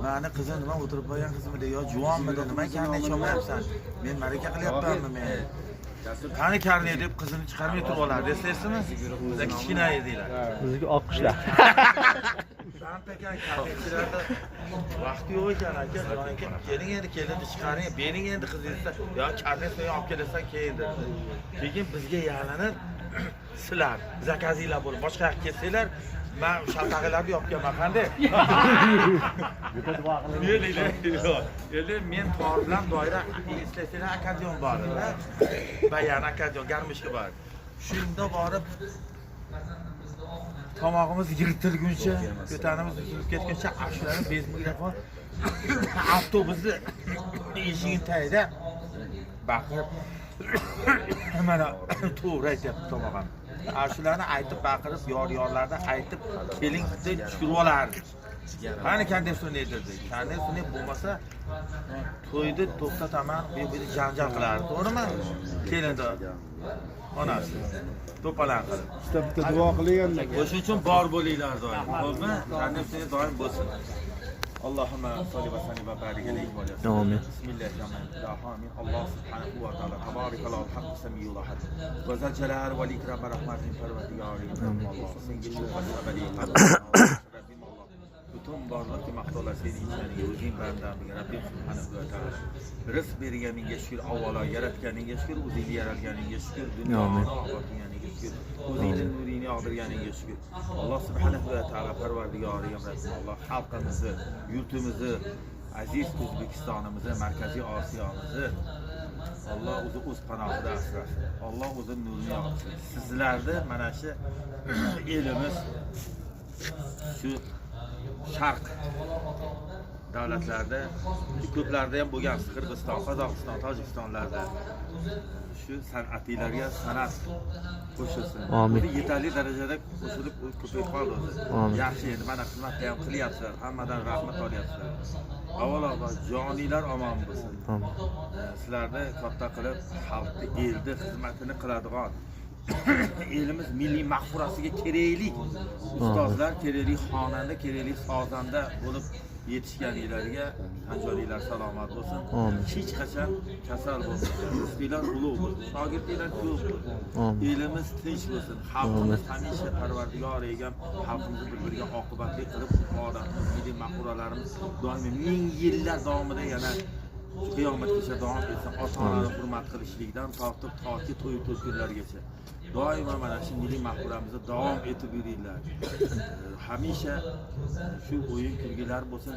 Mani qizim nima o'tirib qo'ygan qizimda yo juvonmidi nima ekanini aytolmayapsan. Men maraka qilyapmanmi men? Qani karni deb qizini chiqarmay turib olardi, eslaysizmi? Bizda kichkina edinglar. Bizdagi oq qushlar. Ekan karnetchilarda vaqti yo'q ekan aka, keling endi kelinni chiqaring, bering endi qizingizni. Yo karnetni olib kelasan keyin dedi. Keyin bizga yalanib sizlar zakazinglar bo'lib boshqa yoqqa kelsanglar men shaltag'larni yopganman qanday? Endi men tor bilan doira eslasanglar akadion bor edi. Bayan akadion garmishga bor. Shunda borib tomog'imiz yirtilguncha, ko'tanimiz uzilib ketguncha ashulani bez mikrofon avtobusni eshigini tagida baqirib mana to'g'ri aytyapti tomog'im. Ashulani aytib baqirib, yor-yorlarni aytib keling deb tushirib olardi. Qani konditsioner dedi. Konditsioner bo'lmasa to'yni to'xtataman, bu yerda janjal qilardi, to'g'rimi? Kelinda onasi to'palan qilib. Bitta duo qiling. O'shuning uchun bor bo'linglar doim. Xo'pmi? Konditsioner doim bo'lsin. Allohumma solli va sallim va barik alayhi va sallam. Amin. Bismillahirrohmanirrohim. Alloh subhanahu va taolo tabarakallahi hamd samiyul ahad. Va zal jalal va ikram va rahmatin parvardigori. Alloh senga shuhrat va badiy butun borliqni maqtovlar sening ichingga o'zing bandamga Rabbim subhanahu va taolo. Rizq berganingga shukr, avvalo yaratganingga shukr, o'zingni yaratganingga shukr, dunyoni obod qilganingga shukr, o'zingni nuringni yog'dirganingga shukr. Alloh subhanahu va taolo parvardigori Rabbim Alloh xalqimizni, yurtimizni, aziz O'zbekistonimizni, Markaziy Osiyomizni Alloh o'zi o'z panohida asrasin. Alloh o'zi nurini yog'dirsin. Sizlarni mana shu elimiz shu Sharq davlatlarda ko'plarda ham bo'lgan Qirg'iziston, Qozog'iston, Tojikistonlarda shu san'atiylarga san'at qo'shilsin. Amin. Yetarli darajada qo'shilib ko'payib qoldi. Yaxshi endi mana xizmatda ham qilyapsizlar. Hammadan rahmat olyapsizlar. Avvalo joniylar omon bo'lsin. Amin. Sizlarni katta qilib xalqni, elni xizmatini qiladigan elimiz milliy mahfurasiga kerakli ustozlar, kerakli xonanda, kerakli sozanda bo'lib yetishganlarga tanjoylar salomat bo'lsin. Hech qachon kasal bo'lsin. Rizqlar ulug' bo'lsin. Shogirdlar ko'p bo'lsin. Elimiz tinch bo'lsin. Xalqimiz hamisha Parvardigor egam, xalqimizni bir-biriga oqibatli qilib odatimiz, milliy mahfuralarimiz doimiy ming yillar davomida yana qiyomatgacha davom etsin. Ota-onani hurmat qilishlikdan tortib toki to'y to'ylargacha doimo mana shu milliy mahfuramizni davom etib yuringlar. Hamisha shu o'yin kulgilar bo'lsin.